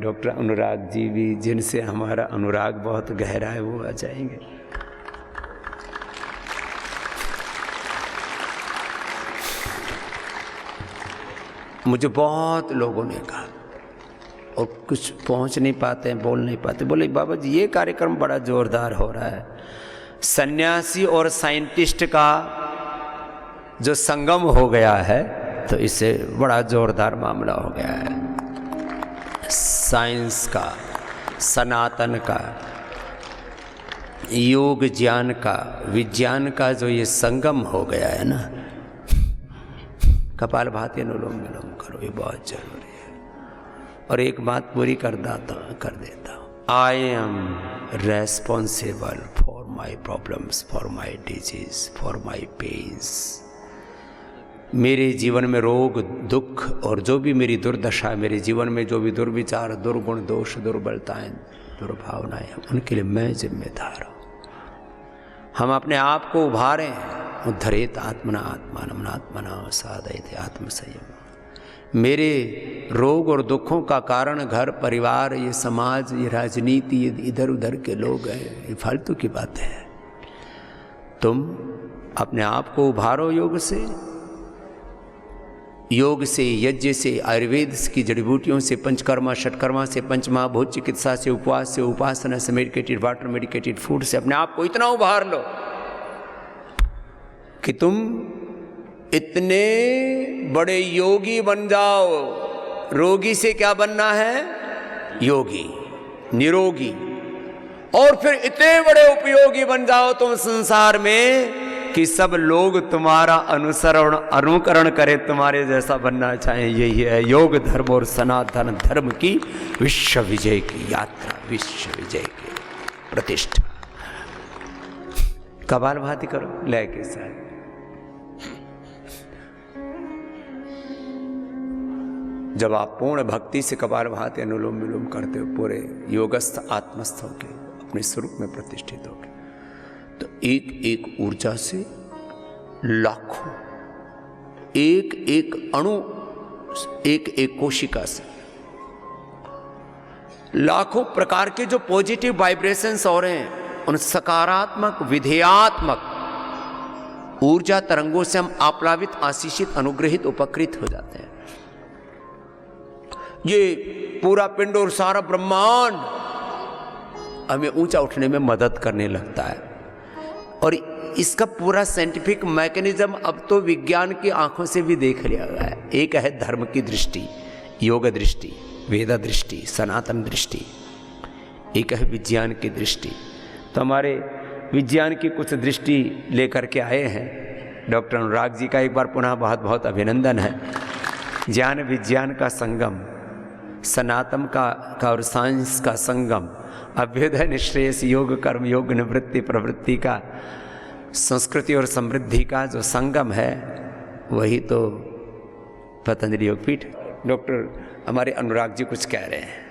Doctor Anurag ji भी, जिनसे हमारा अनुराग बहुत गहरा है, वो आ जाएंगे। मुझे बहुत लोगों ने कहा और कुछ पहुंच नहीं पाते हैं, बोल नहीं पाते, बोले बाबा जी ये कार्यक्रम बड़ा जोरदार हो रहा है, सन्यासी और साइंटिस्ट का जो संगम हो गया है तो इससे बड़ा जोरदार मामला हो गया है। साइंस का, सनातन का, योग ज्ञान का, विज्ञान का जो ये संगम हो गया है ना, कपालभाति अनुलोम विलोम करो, ये बहुत जरूरी है। और एक बात पूरी कर देता हूँ, I am responsible for my problems, for my disease, for my pains. मेरे जीवन में रोग, दुख और जो भी मेरी दुर्दशा, मेरे जीवन में जो भी दुर्विचार, दुर्गुण, दोष, दुर्बलताएं, दुर्भावनाएं, उनके लिए मैं जिम्मेदार हूँ। हम अपने आप को उभारें। उद्धरेत आत्मना आत्मानम आत्मना साधयते आत्मसंयम। मेरे रोग और दुखों का कारण घर परिवार, ये समाज, ये राजनीति, ये इधर उधर के लोग हैं, ये फालतू की बातें हैं। तुम अपने आप को उभारो योग से, योग से, यज्ञ से, आयुर्वेद की जड़ी बूटियों से, पंचकर्मा षटकर्मा से, पंचमहाभूत चिकित्सा से, उपवास से, उपासना से, मेडिकेटेड वाटर, मेडिकेटेड फूड से अपने आप को इतना उभार लो कि तुम इतने बड़े योगी बन जाओ। रोगी से क्या बनना है? योगी, निरोगी। और फिर इतने बड़े उपयोगी बन जाओ तुम संसार में कि सब लोग तुम्हारा अनुकरण करें, तुम्हारे जैसा बनना चाहें। यही है योग धर्म और सनातन धर्म की विश्व विजय की यात्रा, विश्व विजय की प्रतिष्ठा। कपालभाति करो लय के साथ। जब आप पूर्ण भक्ति से कपालभाति अनुलोम विलोम करते हो, पूरे योगस्थ आत्मस्थ होके अपने स्वरूप में प्रतिष्ठित होके, तो एक एक ऊर्जा से लाखों, एक एक अणु, एक एक कोशिका से लाखों प्रकार के जो पॉजिटिव वाइब्रेशंस हो रहे हैं, उन सकारात्मक विधेयात्मक ऊर्जा तरंगों से हम आप्लावित, आशीषित, अनुग्रहित, उपकृत हो जाते हैं। ये पूरा पिंड और सारा ब्रह्मांड हमें ऊंचा उठने में मदद करने लगता है। और इसका पूरा साइंटिफिक मैकेनिज्म अब तो विज्ञान की आंखों से भी देख लिया गया है। एक है धर्म की दृष्टि, योग दृष्टि, वेद दृष्टि, सनातन दृष्टि, एक है विज्ञान की दृष्टि। तो हमारे विज्ञान की कुछ दृष्टि लेकर के आए हैं। डॉक्टर अनुराग जी का एक बार पुनः बहुत बहुत अभिनंदन है। ज्ञान विज्ञान का संगम, सनातन का और साइंस का संगम, अभ्युदय निश्रेयस योग कर्म योग निवृत्ति प्रवृत्ति का, संस्कृति और समृद्धि का जो संगम है, वही तो पतंजलि योगपीठ। डॉक्टर हमारे अनुराग जी कुछ कह रहे हैं।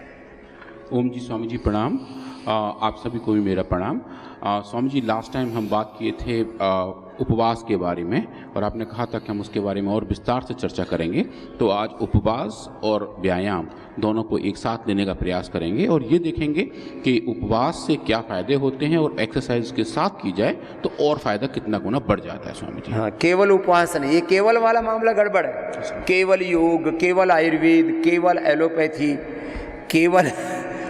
ओम जी, स्वामी जी प्रणाम। आप सभी को भी मेरा प्रणाम। स्वामी जी, लास्ट टाइम हम बात किए थे उपवास के बारे में, और आपने कहा था कि हम उसके बारे में और विस्तार से चर्चा करेंगे। तो आज उपवास और व्यायाम दोनों को एक साथ लेने का प्रयास करेंगे और ये देखेंगे कि उपवास से क्या फ़ायदे होते हैं, और एक्सरसाइज के साथ की जाए तो और फ़ायदा कितना गुना बढ़ जाता है। स्वामी जी, हाँ, केवल उपवास नहीं, ये केवल वाला मामला गड़बड़ है। केवल योग, केवल आयुर्वेद, केवल एलोपैथी, केवल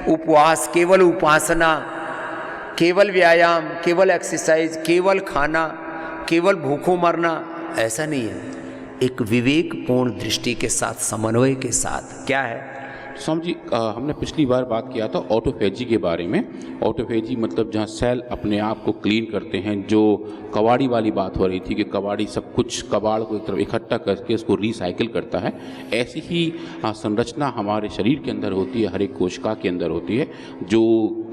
उपवास, केवल उपासना, केवल व्यायाम, केवल एक्सरसाइज, केवल खाना, केवल भूखों मरना, ऐसा नहीं है। एक विवेकपूर्ण दृष्टि के साथ, समन्वय के साथ। क्या है स्वामी जी, हमने पिछली बार बात किया था ऑटोफेजी के बारे में। ऑटोफेजी मतलब जहाँ सेल अपने आप को क्लीन करते हैं। जो कबाड़ी वाली बात हो रही थी कि कबाड़ी सब कुछ कबाड़ को एक तरफ इकट्ठा करके उसको रिसाइकिल करता है, ऐसी ही संरचना हमारे शरीर के अंदर होती है, हर एक कोशिका के अंदर होती है। जो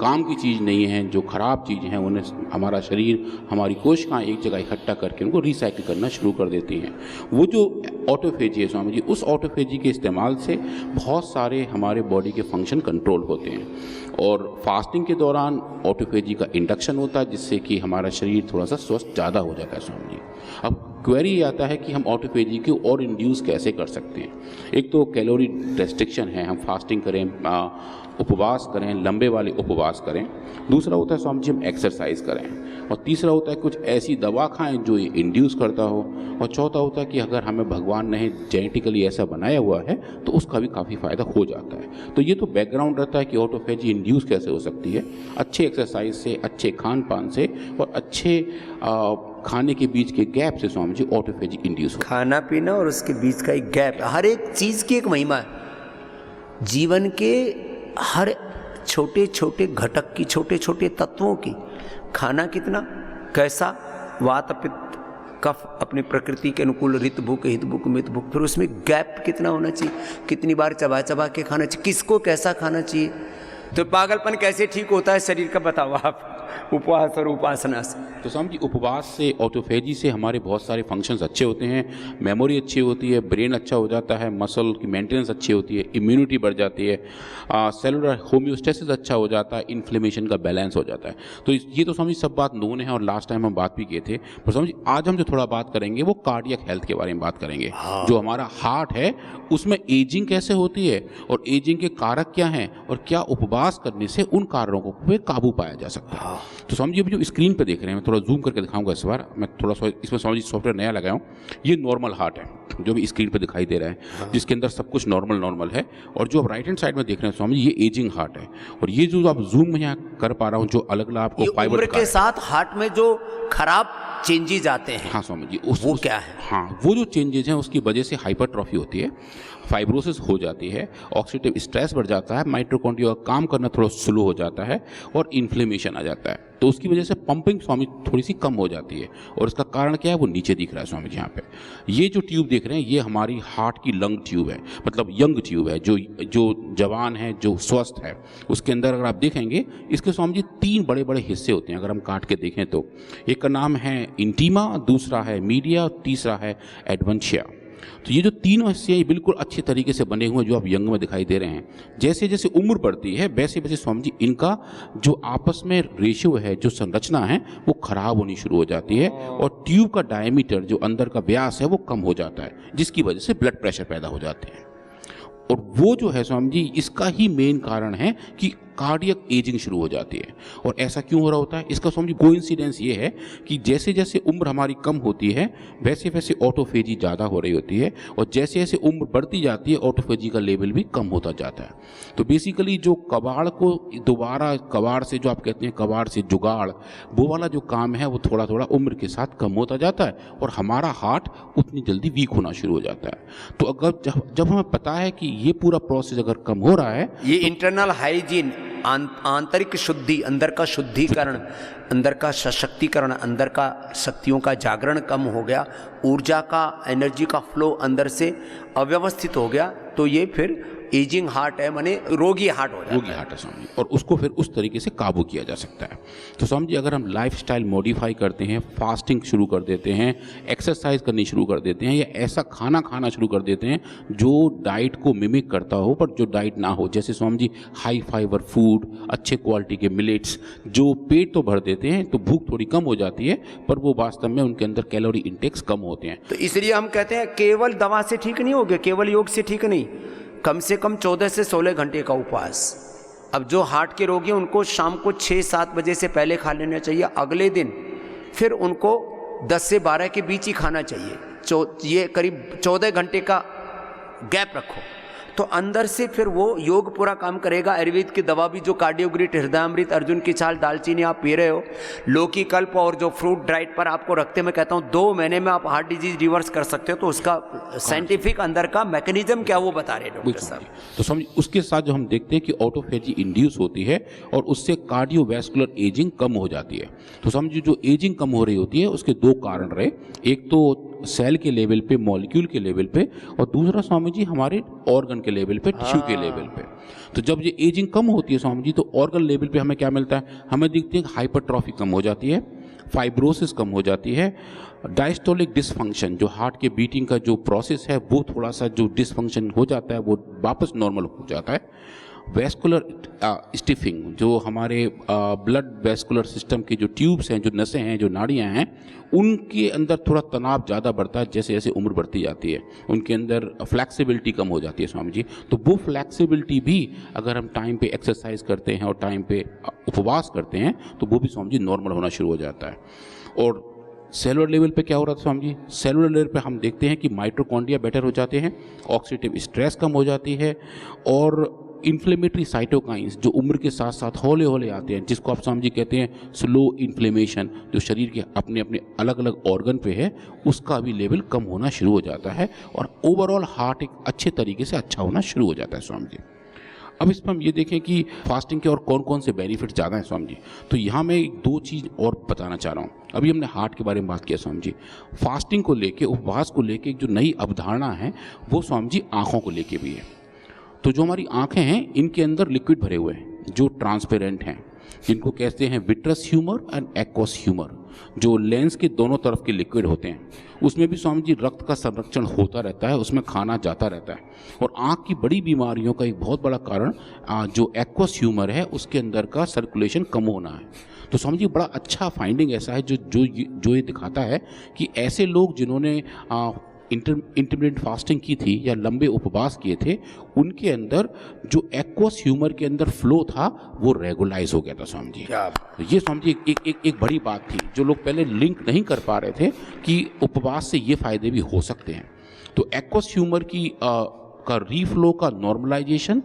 काम की चीज़ नहीं है, जो ख़राब चीज़ हैं, उन्हें हमारा शरीर, हमारी कोशिकाएँ एक जगह इकट्ठा करके उनको रिसाइकिल करना शुरू कर देती हैं। वो जो ऑटोफेजी है स्वामी जी, उस ऑटोफेजी के इस्तेमाल से बहुत सारे हमारे बॉडी के फंक्शन कंट्रोल होते हैं। और फास्टिंग के दौरान ऑटोफेजी का इंडक्शन होता है, जिससे कि हमारा शरीर थोड़ा सा स्वस्थ ज़्यादा हो जाता है स्वामी जी। अब क्वेरी ये आता है कि हम ऑटोफेजी को और इंड्यूस कैसे कर सकते हैं। एक तो कैलोरी रेस्ट्रिक्शन है, हम फास्टिंग करें, उपवास करें, लंबे वाले उपवास करें। दूसरा होता है स्वामी जी हम एक्सरसाइज करें, और तीसरा होता है कुछ ऐसी दवा खाएं जो ये इंड्यूस करता हो, और चौथा होता है कि अगर हमें भगवान ने जेनेटिकली ऐसा बनाया हुआ है तो उसका भी काफ़ी फ़ायदा हो जाता है। तो ये तो बैकग्राउंड रहता है कि ऑटोफेजी इंड्यूस कैसे हो सकती है, अच्छे एक्सरसाइज से, अच्छे खान पान से और अच्छे खाने के बीच के गैप से स्वामी जी ऑटोफेजी इंड्यूस हो। खाना पीना और उसके बीच का एक गैप, हर एक चीज़ की एक महिमा है। जीवन के हर छोटे छोटे घटक की, छोटे छोटे तत्वों की, खाना कितना, कैसा, वात पित्त कफ अपनी प्रकृति के अनुकूल, रित भूख हित भूख मित भूख, फिर उसमें गैप कितना होना चाहिए, कितनी बार चबा चबा के खाना चाहिए, किसको कैसा खाना चाहिए। तो पागलपन कैसे ठीक होता है शरीर का, बताओ आप, उपवास और उपासना से। तो स्वामी जी उपवास से, ऑटोफेजी से हमारे बहुत सारे फंक्शंस अच्छे होते हैं, मेमोरी अच्छी होती है, ब्रेन अच्छा हो जाता है, मसल की मेंटेनेंस अच्छी होती है, इम्यूनिटी बढ़ जाती है, सेलुलर होम्योस्टेसिस अच्छा हो जाता है, इन्फ्लेमेशन का बैलेंस हो जाता है। तो ये तो स्वामी जी सब बात नोन है और लास्ट टाइम हम बात भी किए थे। पर स्वामी जी आज हम जो थोड़ा बात करेंगे वो कार्डियक हेल्थ के बारे में बात करेंगे। जो हमारा हार्ट है उसमें एजिंग कैसे होती है और एजिंग के कारक क्या हैं और क्या उपवास करने से उन कारणों पे काबू पाया जा सकता है। तो स्वामी जी अभी जो स्क्रीन पे देख रहे हैं, मैं थोड़ा जूम करके दिखाऊंगा इस बार, मैं थोड़ा सा इसमें स्वामी जी सॉफ्टवेयर नया लगाया हूँ। ये नॉर्मल हार्ट है जो भी स्क्रीन पे दिखाई दे रहा है, जिसके अंदर सब कुछ नॉर्मल है। और जो आप राइट हैंड साइड में देख रहे हैं स्वामी जी, ये एजिंग हार्ट है। और ये जो आप जूम में यहाँ कर पा रहा हूँ, जो अलग अलग आपको उम्र के साथ हार्ट में जो खराब चेंजेस आते हैं, हाँ स्वामी जी वो क्या है? हाँ, वो जो चेंजेस हैं उसकी वजह से हाइपरट्रॉफी होती है, फाइब्रोसिस हो जाती है, ऑक्सीडेटिव स्ट्रेस बढ़ जाता है, माइटोकॉन्ड्रिया का काम करना थोड़ा स्लो हो जाता है और इन्फ्लेमेशन आ जाता है। तो उसकी वजह से पंपिंग स्वामी थोड़ी सी कम हो जाती है। और इसका कारण क्या है, वो नीचे दिख रहा है स्वामी जी यहाँ पे। ये जो ट्यूब देख रहे हैं ये हमारी हार्ट की लंग ट्यूब है, मतलब यंग ट्यूब है, जो जवान है, जो स्वस्थ है। उसके अंदर अगर आप देखेंगे इसके स्वामी जी 3 बड़े बड़े हिस्से होते हैं। अगर हम काट के देखें तो एक का नाम है इंटीमा, दूसरा है मीडिया और तीसरा है एडवेंशिया। तो ये जो तीनों हिस्से हैं बिल्कुल अच्छे तरीके से बने हुए हैं, जो आप यंग में दिखाई दे रहे हैं। जैसे जैसे उम्र बढ़ती है वैसे वैसे स्वामी जी इनका जो आपस में रेशियो है, जो संरचना है, वो खराब होनी शुरू हो जाती है और ट्यूब का डायमीटर, जो अंदर का व्यास है, वो कम हो जाता है, जिसकी वजह से ब्लड प्रेशर पैदा हो जाते हैं। और वो जो है स्वामी जी इसका ही मेन कारण है कि कार्डियक एजिंग शुरू हो जाती है। और ऐसा क्यों हो रहा होता है, इसका स्वामी जी कोइंसिडेंस ये है कि जैसे जैसे उम्र हमारी कम होती है वैसे वैसे ऑटोफेजी ज़्यादा हो रही होती है, और जैसे जैसे उम्र बढ़ती जाती है ऑटोफेजी का लेवल भी कम होता जाता है। तो बेसिकली जो कबाड़ को दोबारा, कबाड़ से जो आप कहते हैं कबाड़ से जुगाड़, वो वाला जो काम है वो थोड़ा थोड़ा उम्र के साथ कम होता जाता है और हमारा हार्ट उतनी जल्दी वीक होना शुरू हो जाता है। तो अगर जब हमें पता है कि ये पूरा प्रोसेस अगर कम हो रहा है, ये इंटरनल हाइजीन, आंतरिक शुद्धि, अंदर का शुद्धिकरण, अंदर का सशक्तिकरण, अंदर का शक्तियों का जागरण कम हो गया, ऊर्जा का, एनर्जी का फ्लो अंदर से अव्यवस्थित हो गया, तो ये फिर एजिंग हार्ट है, माने रोगी हार्ट हो जाता है। रोगी हार्ट है स्वामी, और उसको फिर उस तरीके से काबू किया जा सकता है। तो स्वामी जी अगर हम लाइफस्टाइल मॉडिफाई करते हैं, फास्टिंग शुरू कर देते हैं, एक्सरसाइज करनी शुरू कर देते हैं, या ऐसा खाना खाना शुरू कर देते हैं जो डाइट को मिमिक करता हो पर जो डाइट ना हो, जैसे Swami ji high fibre food, अच्छे क्वालिटी के मिलेट्स, जो पेट तो भर देते हैं, तो भूख थोड़ी कम हो जाती है पर वो वास्तव में उनके अंदर कैलोरी इंटेक्स कम होते हैं। तो इसलिए हम कहते हैं केवल दवा से ठीक नहीं होगा, केवल योग से ठीक नहीं, कम से कम 14 से 16 घंटे का उपवास। अब जो हार्ट के रोगी हैं उनको शाम को 6-7 बजे से पहले खा लेना चाहिए, अगले दिन फिर उनको 10 से 12 के बीच ही खाना चाहिए। ये करीब 14 घंटे का गैप रखो, तो अंदर से फिर वो योग पूरा काम करेगा। आयुर्वेद की दवा भी, जो कार्डियोग्रिट, हृदयामृत, अर्जुन की छाल, दालचीनी आप पी रहे हो, लौकी कल्प और जो फ्रूट डाइट पर आपको रखते, मैं कहता हूँ 2 महीने में आप हार्ट डिजीज रिवर्स कर सकते हो। तो उसका साइंटिफिक अंदर का मैकेनिज्म क्या वो बता रहे हैं डॉक्टर साहब। तो समझ उसके साथ जो हम देखते हैं कि ऑटोफेजी इंड्यूस होती है और उससे कार्डियोवैस्कुलर एजिंग कम हो जाती है। तो समझिए जो एजिंग कम हो रही होती है उसके 2 कारण रहे, एक तो सेल के लेवल पे, मॉलिक्यूल के लेवल पे, और दूसरा स्वामी जी हमारे ऑर्गन के लेवल पे, टिश्यू के लेवल पे। तो जब ये एजिंग कम होती है स्वामी जी, तो ऑर्गन लेवल पे हमें क्या मिलता है, हमें दिखते हैं हाइपरट्रॉफी कम हो जाती है, फाइब्रोसिस कम हो जाती है, डायस्टोलिक डिसफंक्शन, जो हार्ट के बीटिंग का जो प्रोसेस है वो थोड़ा सा जो डिसफंक्शन हो जाता है वो वापस नॉर्मल हो जाता है, वेस्कुलर स्टिफिंग, जो हमारे ब्लड वेस्कुलर सिस्टम के जो ट्यूब्स हैं, जो नसें हैं, जो नाड़ियाँ हैं, उनके अंदर थोड़ा तनाव ज़्यादा बढ़ता है जैसे जैसे उम्र बढ़ती जाती है। उनके अंदर फ्लैक्सिबिलिटी कम हो जाती है स्वामी जी। तो वो फ्लैक्सिबिलिटी भी अगर हम टाइम पे एक्सरसाइज करते हैं और टाइम पे उपवास करते हैं तो वो भी स्वामी जी नॉर्मल होना शुरू हो जाता है। और सेलुलर लेवल पे क्या हो रहा था स्वामी जी? सेलुलर लेवल पे हम देखते हैं कि माइटोकॉन्ड्रिया बेटर हो जाते हैं, ऑक्सीडेटिव स्ट्रेस कम हो जाती है, और इन्फ्लेमेटरी साइटोकाइंस जो उम्र के साथ साथ हौले हौले आते हैं, जिसको आप स्वामी जी कहते हैं स्लो इन्फ्लेमेशन, जो शरीर के अपने अपने अलग अलग ऑर्गन पे है, उसका भी लेवल कम होना शुरू हो जाता है, और ओवरऑल हार्ट एक अच्छे तरीके से अच्छा होना शुरू हो जाता है स्वामी जी। अब इस पर हम ये देखें कि फास्टिंग के और कौन कौन से बेनिफिट ज़्यादा हैं स्वामी जी। तो यहाँ मैं दो चीज़ और बताना चाह रहा हूँ। अभी हमने हार्ट के बारे में बात किया स्वामी जी, फास्टिंग को लेके, उपवास को लेके जो नई अवधारणा है वो स्वामी जी आँखों को लेके भी है। तो जो हमारी आँखें हैं इनके अंदर लिक्विड भरे हुए हैं जो ट्रांसपेरेंट हैं, जिनको कहते हैं vitreous humour and aqueous humour, जो लेंस के दोनों तरफ के लिक्विड होते हैं। उसमें भी स्वामी जी रक्त का संरक्षण होता रहता है, उसमें खाना जाता रहता है। और आँख की बड़ी बीमारियों का एक बहुत बड़ा कारण जो एक्वस ह्यूमर है उसके अंदर का सर्कुलेशन कम होना है। तो स्वामी जी बड़ा अच्छा फाइंडिंग ऐसा है जो ये दिखाता है कि ऐसे लोग जिन्होंने इंटरमिटेंट फास्टिंग की थी या लंबे उपवास किए थे, उनके अंदर जो एक्वस ह्यूमर के अंदर फ्लो था वो रेगुलाइज हो गया था स्वामी जी। तो ये स्वामी जी एक बड़ी बात थी जो लोग पहले लिंक नहीं कर पा रहे थे कि उपवास से ये फायदे भी हो सकते हैं। तो एक्वस ह्यूमर की का रीफ्लो का नॉर्मलाइजेशन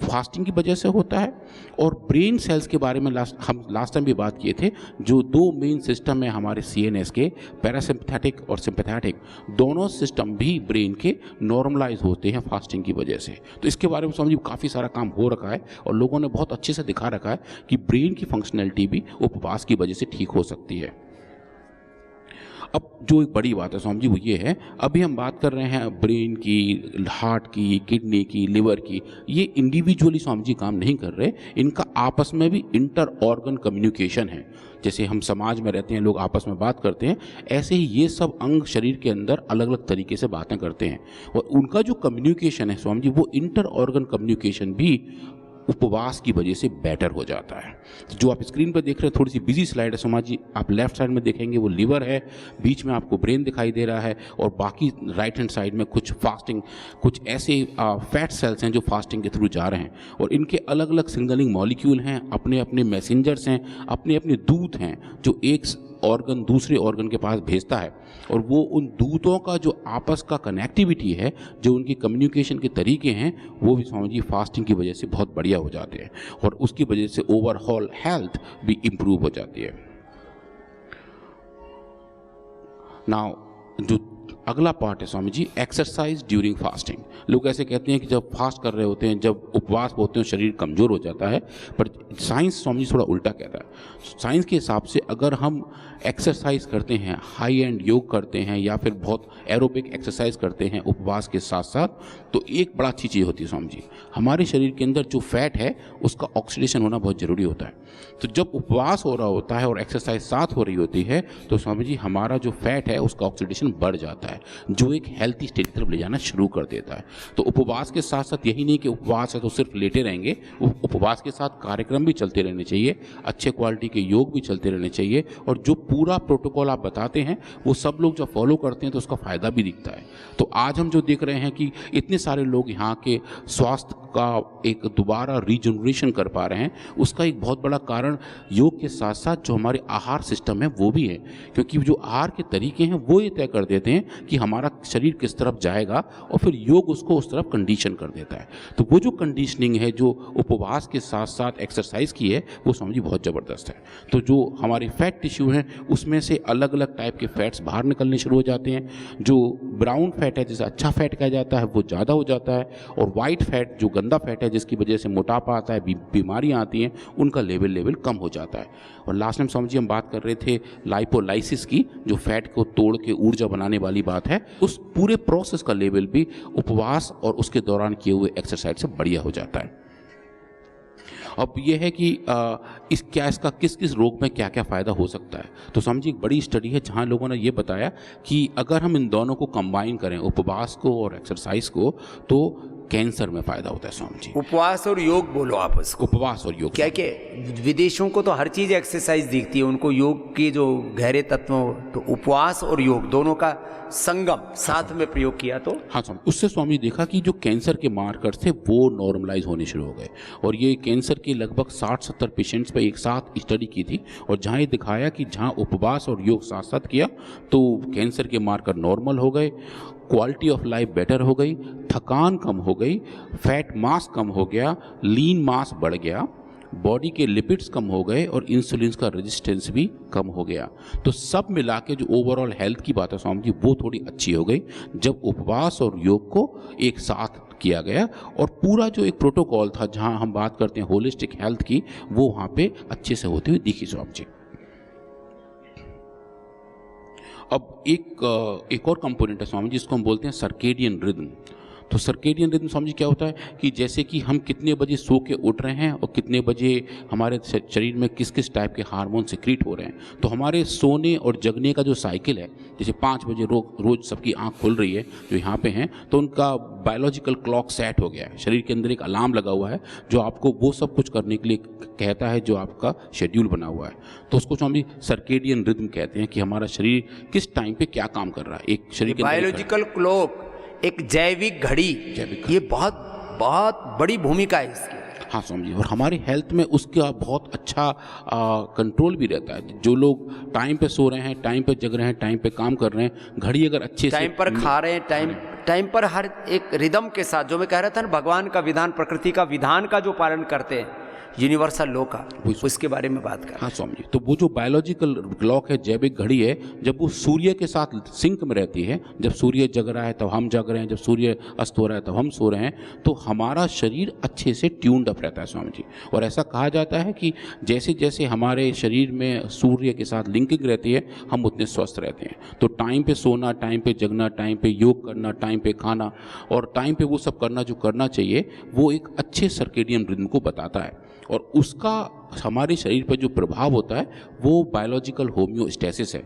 फास्टिंग की वजह से होता है। और ब्रेन सेल्स के बारे में हम लास्ट टाइम भी बात किए थे, जो दो मेन सिस्टम है हमारे CNS के, पैरासिम्पैथेटिक और सिंपैथेटिक, दोनों सिस्टम भी ब्रेन के नॉर्मलाइज होते हैं फास्टिंग की वजह से। तो इसके बारे में समझिए काफ़ी सारा काम हो रखा है और लोगों ने बहुत अच्छे से दिखा रखा है कि ब्रेन की फंक्शनैलिटी भी उपवास की वजह से ठीक हो सकती है। अब जो एक बड़ी बात है स्वामी जी वो ये है, अभी हम बात कर रहे हैं ब्रेन की, हार्ट की, किडनी की, लिवर की, ये इंडिविजुअली स्वामी जी काम नहीं कर रहे, इनका आपस में भी इंटर ऑर्गन कम्युनिकेशन है। जैसे हम समाज में रहते हैं, लोग आपस में बात करते हैं, ऐसे ही ये सब अंग शरीर के अंदर अलग अलग तरीके से बातें करते हैं, और उनका जो कम्युनिकेशन है स्वामी जी वो इंटर ऑर्गन कम्युनिकेशन भी उपवास की वजह से बेटर हो जाता है। तो जो आप स्क्रीन पर देख रहे हैं, थोड़ी सी बिजी स्लाइड है सोमा जी, आप लेफ्ट साइड में देखेंगे वो लीवर है, बीच में आपको ब्रेन दिखाई दे रहा है, और बाकी राइट हैंड साइड में कुछ फास्टिंग, कुछ ऐसे फैट सेल्स हैं जो फास्टिंग के थ्रू जा रहे हैं, और इनके अलग अलग सिग्नलिंग मॉलिक्यूल हैं, अपने अपने मैसेंजर्स हैं, अपने अपने दूत हैं जो एक ऑर्गन दूसरे ऑर्गन के पास भेजता है, और वो उन दूतों का जो आपस का कनेक्टिविटी है, जो उनकी कम्युनिकेशन के तरीके हैं, वो भी स्वामी जी फास्टिंग की वजह से बहुत बढ़िया हो जाते हैं, और उसकी वजह से ओवरऑल हेल्थ भी इम्प्रूव हो जाती है। नाउ जो अगला पार्ट है Swami ji, exercise during fasting. लोग ऐसे कहते हैं कि जब फास्ट कर रहे होते हैं, जब उपवास होते हैं, शरीर कमज़ोर हो जाता है, पर साइंस स्वामी जी थोड़ा उल्टा कहता है। साइंस के हिसाब से अगर हम एक्सरसाइज करते हैं, हाई एंड योग करते हैं, या फिर बहुत एरोबिक एक्सरसाइज करते हैं उपवास के साथ साथ, तो एक बड़ा अच्छी चीज़ होती है स्वामी जी, हमारे शरीर के अंदर जो फैट है उसका ऑक्सीडेशन होना बहुत ज़रूरी होता है। तो जब उपवास हो रहा होता है और एक्सरसाइज साथ हो रही होती है, तो स्वामी जी हमारा जो फैट है उसका ऑक्सीडेशन बढ़ जाता है, जो एक हेल्थी स्टेट की तरफ ले जाना शुरू कर देता है। तो उपवास के साथ साथ यही नहीं कि उपवास है तो सिर्फ लेटे रहेंगे, उपवास के साथ कार्यक्रम भी चलते रहने चाहिए, अच्छे क्वालिटी के योग भी चलते रहने चाहिए, और जो पूरा प्रोटोकॉल आप बताते हैं वो सब लोग जब फॉलो करते हैं तो उसका फ़ायदा भी दिखता है। तो आज हम जो देख रहे हैं कि इतने सारे लोग यहाँ के स्वास्थ्य का एक दोबारा रीजनरेशन कर पा रहे हैं, उसका एक बहुत बड़ा कारण योग के साथ साथ जो हमारे आहार सिस्टम है वो भी है, क्योंकि जो आहार के तरीके हैं वो ये तय कर देते हैं कि हमारा शरीर किस तरफ जाएगा, और फिर योग उसको उस तरफ कंडीशन कर देता है। तो वो जो कंडीशनिंग है जो उपवास के साथ साथ एक्सरसाइज की है, वो समझिए बहुत ज़बरदस्त है। तो जो हमारे फैट टिश्यू हैं उसमें से अलग अलग टाइप के फैट्स बाहर निकलने शुरू हो जाते हैं। जो ब्राउन फैट है, जिसे अच्छा फैट कहा जाता है, वो ज़्यादा हो जाता है, और वाइट फैट जो गंदा फैट है जिसकी वजह से मोटापा आता है, बीमारियाँ आती हैं, उनका लेवल कम हो जाता है। और लास्ट टाइम समझिए हम बात कर रहे थे लाइपोलाइसिस की, जो फैट को तोड़ के ऊर्जा बनाने वाली बात है, उस पूरे प्रोसेस का लेवल भी उपवास और उसके दौरान किए हुए एक्सरसाइज से बढ़िया हो जाता है। अब यह है कि इसका किस किस रोग में क्या क्या फ़ायदा हो सकता है। तो समझिए एक बड़ी स्टडी है जहाँ लोगों ने ये बताया कि अगर हम इन दोनों को कंबाइन करें, उपवास को और एक्सरसाइज को, तो कैंसर में फ़ायदा होता है स्वामी जी। उपवास और योग बोलो आप उसको। उपवास और योग। क्या क्या विदेशों को तो हर चीज़ एक्सरसाइज दिखती है, उनको योग के जो गहरे तत्व हो, तो उपवास और योग दोनों का संगम साथ में प्रयोग किया तो हाँ स्वामी, उससे स्वामी देखा कि जो कैंसर के मार्कर्स थे वो नॉर्मलाइज होने शुरू हो गए। और ये कैंसर के लगभग 60-70 पेशेंट्स पे एक साथ स्टडी की थी, और जहाँ ये दिखाया कि जहाँ उपवास और योग साथ साथ किया तो कैंसर के मार्कर नॉर्मल हो गए, क्वालिटी ऑफ लाइफ बेटर हो गई, थकान कम हो गई, फैट मास कम हो गया, लीन मास बढ़ गया, बॉडी के लिपिड्स कम हो गए और इंसुलिन का रेजिस्टेंस भी कम हो गया। तो सब मिला के जो ओवरऑल हेल्थ की बात है स्वामी जी, वो थोड़ी अच्छी हो गई जब उपवास और योग को एक साथ किया गया। और पूरा जो एक प्रोटोकॉल था जहां हम बात करते हैं होलिस्टिक हेल्थ की, वो वहां पे अच्छे से होती हुई दिखी स्वामी जी। अब एक और कंपोनेंट है स्वामी जी, जिसको हम बोलते हैं सर्केडियन रिदम। तो सर्केडियन रिदम स्वामी जी क्या होता है कि जैसे कि हम कितने बजे सो के उठ रहे हैं और कितने बजे हमारे शरीर में किस किस टाइप के हार्मोन सिक्रीट हो रहे हैं, तो हमारे सोने और जगने का जो साइकिल है, जैसे 5 बजे रोज सबकी आंख खुल रही है जो यहाँ पे हैं, तो उनका बायोलॉजिकल क्लॉक सेट हो गया है, शरीर के अंदर एक अलार्म लगा हुआ है जो आपको वो सब कुछ करने के लिए कहता है जो आपका शेड्यूल बना हुआ है। तो उसको स्वामी सर्केडियन रिदम कहते हैं कि हमारा शरीर किस टाइम पे क्या काम कर रहा है। एक शरीर के बायोलॉजिकल क्लॉक, एक जैविक घड़ी, ये बहुत बहुत बड़ी भूमिका है इसकी। हाँ स्वामी जी, और हमारी हेल्थ में उसका बहुत अच्छा कंट्रोल भी रहता है। जो लोग टाइम पे सो रहे हैं, टाइम पे जग रहे हैं, टाइम पे काम कर रहे हैं, घड़ी अगर अच्छे से टाइम पर खा रहे हैं, टाइम पर हर एक रिदम के साथ, जो मैं कह रहा था ना, भगवान का विधान, प्रकृति का विधान का जो पालन करते हैं, यूनिवर्सल लॉ का, उसके बारे में बात कर। हाँ स्वामी जी, तो वो जो बायोलॉजिकल क्लॉक है, जैविक घड़ी है, जब वो सूर्य के साथ सिंक में रहती है, जब सूर्य जग रहा है तब हम जग रहे हैं, जब सूर्य अस्त हो रहा है तब हम सो रहे हैं, तो हमारा शरीर अच्छे से ट्यून्ड अप रहता है स्वामी जी। और ऐसा कहा जाता है कि जैसे जैसे हमारे शरीर में सूर्य के साथ लिंकिंग रहती है, हम उतने स्वस्थ रहते हैं। तो टाइम पे सोना, टाइम पे जगना, टाइम पे योग करना, टाइम पे खाना और टाइम पे वो सब करना जो करना चाहिए, वो एक अच्छे सर्केडियन रिदम को बताता है। और उसका हमारे शरीर पर जो प्रभाव होता है वो बायोलॉजिकल होम्योस्टेसिस है।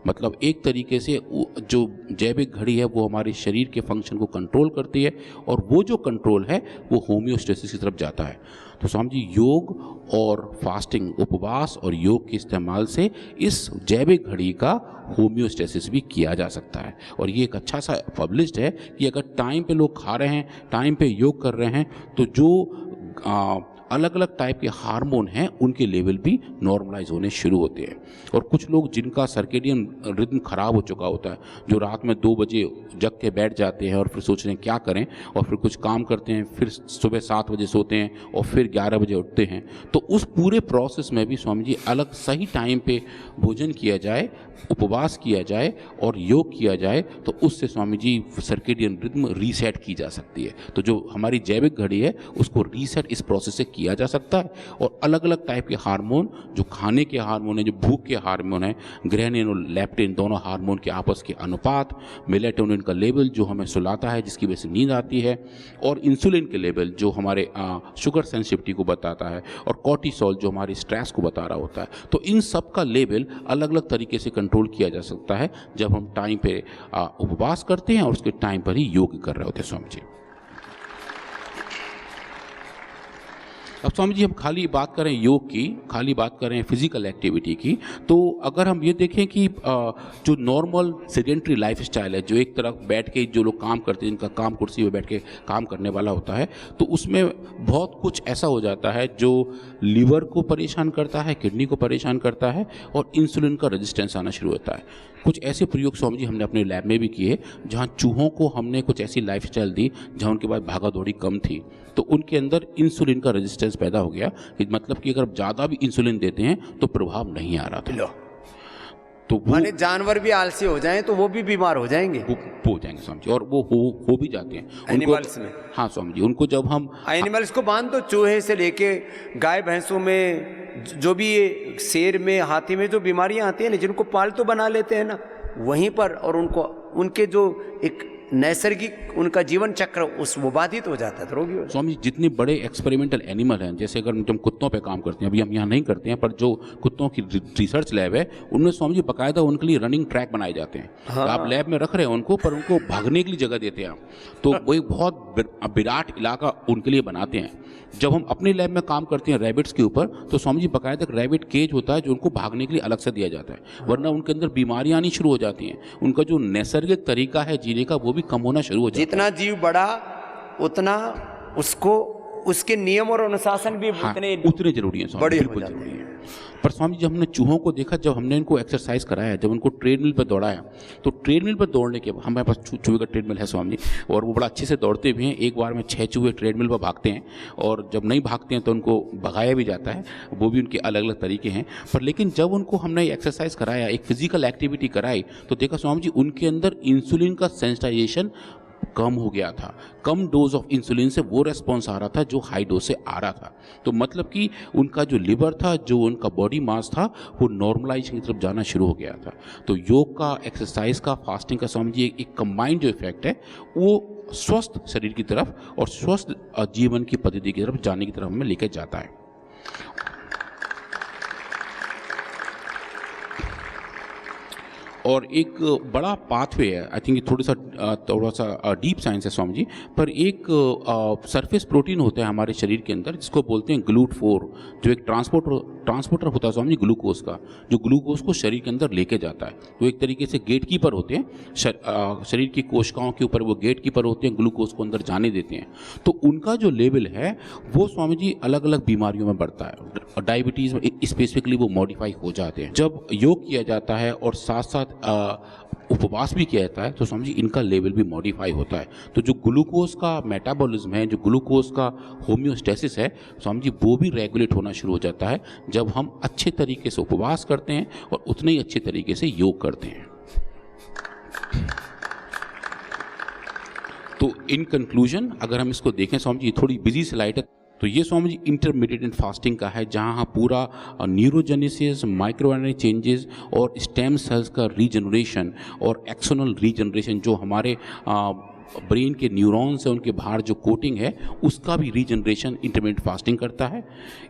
मतलब एक तरीके से जो जैविक घड़ी है वो हमारे शरीर के फंक्शन को कंट्रोल करती है, और वो जो कंट्रोल है वो होम्योस्टेसिस की तरफ जाता है। तो स्वामी जी, योग और फास्टिंग, उपवास और योग के इस्तेमाल से इस जैविक घड़ी का होम्योस्टेसिस भी किया जा सकता है। और ये एक अच्छा सा पब्लिश्ड है कि अगर टाइम पे लोग खा रहे हैं, टाइम पे योग कर रहे हैं, तो जो अलग अलग टाइप के हार्मोन हैं उनके लेवल भी नॉर्मलाइज होने शुरू होते हैं। और कुछ लोग जिनका सर्केडियन रिदम खराब हो चुका होता है, जो रात में 2 बजे जग के बैठ जाते हैं और फिर सोच रहे हैं क्या करें, और फिर कुछ काम करते हैं, फिर सुबह 7 बजे सोते हैं और फिर 11 बजे उठते हैं, तो उस पूरे प्रोसेस में भी स्वामी जी अलग सही टाइम पे भोजन किया जाए, उपवास किया जाए और योग किया जाए, तो उससे Swami ji circadian rhythm reset की जा सकती है। तो जो हमारी जैविक घड़ी है उसको रीसेट इस प्रोसेस से किया जा सकता है। और अलग अलग टाइप के हार्मोन, जो खाने के हार्मोन है, जो भूख के हार्मोन है, ग्रेनिन और लेप्टिन, दोनों हार्मोन के आपस के अनुपात, मेलेटोनिन का लेवल जो हमें सुलाता है जिसकी वजह से नींद आती है, और इंसुलिन के लेवल जो हमारे शुगर सेंसिटिविटी को बताता है, और कॉर्टिसोल जो हमारे स्ट्रेस को बता रहा होता है। तो इन सब का लेवल अलग अलग तरीके से कंट्रोल किया जा सकता है जब हम टाइम पे उपवास करते हैं और उसके टाइम पर ही योग कर रहे होते हैं स्वामी जी। अब स्वामी जी, हम खाली बात करें योग की, खाली बात करें फिजिकल एक्टिविटी की, तो अगर हम ये देखें कि जो नॉर्मल सेडेंट्री लाइफ स्टाइल है, जो एक तरफ बैठ के जो लोग काम करते हैं, जिनका काम कुर्सी पे बैठ के काम करने वाला होता है, तो उसमें बहुत कुछ ऐसा हो जाता है जो लीवर को परेशान करता है, किडनी को परेशान करता है, और इंसुलिन का रेजिस्टेंस आना शुरू होता है। कुछ ऐसे प्रयोग स्वामी जी हमने अपने लैब में भी किए, जहाँ चूहों को हमने कुछ ऐसी लाइफस्टाइल दी जहाँ उनके पास भागा दौड़ी कम थी, तो उनके अंदर इंसुलिन का रेजिस्टेंस पैदा हो गया। मतलब कि अगर ज़्यादा भी इंसुलिन देते हैं तो प्रभाव नहीं आ रहा था। तो माने जानवर भी आलसी हो जाएं तो वो भी बीमार हो जाएंगे, हो जाएंगे स्वामी जी, और वो हो भी जाते हैं एनिमल्स में। हाँ स्वामी जी, उनको जब हम एनिमल्स को बांध दो, चूहे से लेके गाय भैंसों में, जो भी ये शेर में, हाथी में जो बीमारियां आती हैं ना, जिनको पालतू बना लेते हैं ना, वहीं पर, और उनको उनके जो एक नैसर्गिक उनका जीवन चक्र उस वो बाधित हो जाता है, तो रोगी हो जाता है। स्वामी जी, जितने बड़े एक्सपेरिमेंटल एनिमल हैं, जैसे अगर हम कुत्तों पे काम करते हैं, अभी हम यहाँ नहीं करते हैं, पर जो कुत्तों की रिसर्च लैब है उनमें स्वामी जी बाकायदा उनके लिए रनिंग ट्रैक बनाए जाते हैं। हाँ। आप लैब में रख रहे हैं उनको, पर उनको भागने के लिए जगह देते हैं, तो वो एक बहुत विराट इलाका उनके लिए बनाते हैं। जब हम अपने लैब में काम करते हैं रैबिट्स के ऊपर, तो स्वामी जी बाकायदा एक रैबिट केज होता है जो उनको भागने के लिए अलग से दिया जाता है, वरना उनके अंदर बीमारियां आनी शुरू हो जाती हैं। उनका जो नैसर्गिक तरीका है जीने का वो भी कम होना शुरू हो जाता है। जितना जीव बड़ा उतना उसको उसके नियम और अनुशासन भी हाँ, उतने उतने जरूरी हैं स्वामी, बड़े हो बिल्कुल जाते जरूरी हैं। है। पर स्वामी जी, हमने चूहों को देखा, जब हमने इनको एक्सरसाइज कराया, जब उनको ट्रेडमिल पर दौड़ाया, तो ट्रेडमिल पर दौड़ने के बाद, हमारे पास चूहे का ट्रेडमिल है स्वामी जी, और वो बड़ा अच्छे से दौड़ते भी हैं। एक बार में 6 चूहे ट्रेडमिल पर भागते हैं, और जब नहीं भागते हैं तो उनको भगाया भी जाता है, वो भी उनके अलग अलग तरीके हैं। पर लेकिन जब उनको हमने एक्सरसाइज कराया, एक फिजिकल एक्टिविटी कराई, तो देखा स्वामी जी उनके अंदर इंसुलिन का सेंसिटाइजेशन कम हो गया था। कम डोज ऑफ इंसुलिन से वो रेस्पॉन्स आ रहा था जो हाई डोज से आ रहा था। तो मतलब कि उनका जो लिवर था, जो उनका बॉडी मास था, वो नॉर्मलाइजेशन की तरफ जाना शुरू हो गया था। तो योग का, एक्सरसाइज का, फास्टिंग का स्वामी जी एक कंबाइंड जो इफेक्ट है, वो स्वस्थ शरीर की तरफ और स्वस्थ जीवन की पद्धति की तरफ जाने की तरफ हमें लेकर जाता है। और एक बड़ा पाथवे है, आई थिंक थोड़ा सा डीप साइंस है स्वामी जी, पर एक सरफेस प्रोटीन होता है हमारे शरीर के अंदर जिसको बोलते हैं GLUT4, जो एक ट्रांसपोर्टर होता है स्वामी जी ग्लूकोज का, जो ग्लूकोज को शरीर के अंदर लेके जाता है। तो एक तरीके से गेट कीपर होते हैं, शरीर की कोशिकाओं के ऊपर वो गेट कीपर होते हैं, ग्लूकोज को अंदर जाने देते हैं। तो उनका जो लेवल है वो स्वामी जी अलग अलग बीमारियों में बढ़ता है। डायबिटीज़ में स्पेसिफिकली वो मॉडिफाई हो जाते हैं। जब योग किया जाता है और साथ साथ उपवास भी किया जाता है, तो स्वामी जी इनका लेवल भी मॉडिफाई होता है। तो जो ग्लूकोज का मेटाबॉलिज्म है, जो ग्लूकोज का होम्योस्टेसिस है स्वामी जी, वो भी रेगुलेट होना शुरू हो जाता है जब हम अच्छे तरीके से उपवास करते हैं और उतने ही अच्छे तरीके से योग करते हैं। तो इन कंक्लूजन अगर हम इसको देखें स्वामी जी, थोड़ी बिजी स्लाइड है, तो ये स्वामी जी इंटरमीडिएट फास्टिंग का है, जहाँ पूरा न्यूरोजेनेसिस, माइक्रोआरएनए चेंजेस और स्टेम सेल्स का रीजनरेशन और एक्सोनल रीजनरेशन, जो हमारे ब्रेन के न्यूरॉन्स है उनके बाहर जो कोटिंग है उसका भी रीजनरेशन इंटरमीडिएट फास्टिंग करता है।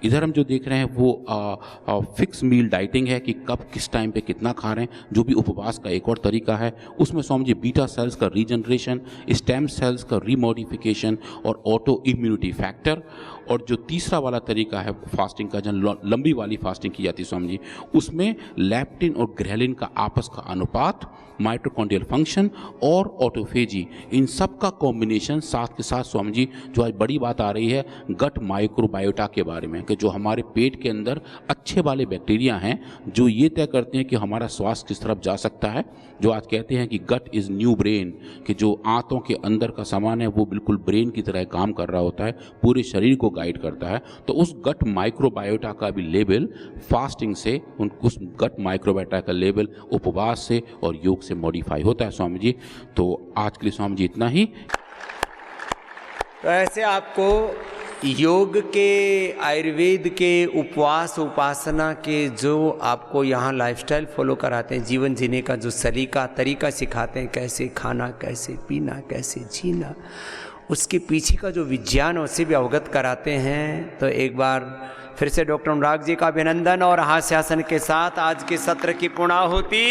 इधर हम जो देख रहे हैं वो फिक्स मील डाइटिंग है कि कब किस टाइम पे कितना खा रहे हैं, जो भी उपवास का एक और तरीका है। उसमें स्वामी जी बीटा सेल्स का रीजनरेशन, स्टेम सेल्स का रीमोडिफिकेशन और ऑटो इम्यूनिटी फैक्टर, और जो तीसरा वाला तरीका है फास्टिंग का, जहाँ लंबी वाली फास्टिंग की जाती है स्वामी जी, उसमें लैप्टिन और ग्रेलिन का आपस का अनुपात, माइटोकॉन्ड्रियल फंक्शन और ऑटोफेजी, इन सब का कॉम्बिनेशन, साथ के साथ स्वामी जी जो आज बड़ी बात आ रही है गट माइक्रोबायोटा के बारे में, कि जो हमारे पेट के अंदर अच्छे वाले बैक्टीरिया हैं जो ये तय करते हैं कि हमारा स्वास्थ्य किस तरफ जा सकता है। जो आज कहते हैं कि गट इज़ न्यू ब्रेन, कि जो आंतों के अंदर का सामान है वो बिल्कुल ब्रेन की तरह काम कर रहा होता है, पूरे शरीर को गाइड करता है। तो उस गट माइक्रोबायोटा का भी लेवल फास्टिंग से, उस गट माइक्रोबायोटा का लेवल उपवास से और योग से मॉडिफाई होता है स्वामी जी। तो आज के लिए स्वामी जी इतना ही। तो ऐसे आपको योग के, आयुर्वेद के, उपवास उपासना के जो आपको यहाँ लाइफस्टाइल फॉलो कराते हैं, जीवन जीने का जो तरीका सिखाते हैं, कैसे खाना, कैसे पीना, कैसे जीना, उसके पीछे का जो विज्ञान है उससे भी अवगत कराते हैं। तो एक बार फिर से डॉक्टर अनुराग जी का अभिनंदन और हास्यासन के साथ आज के सत्र की पूर्णाहुति।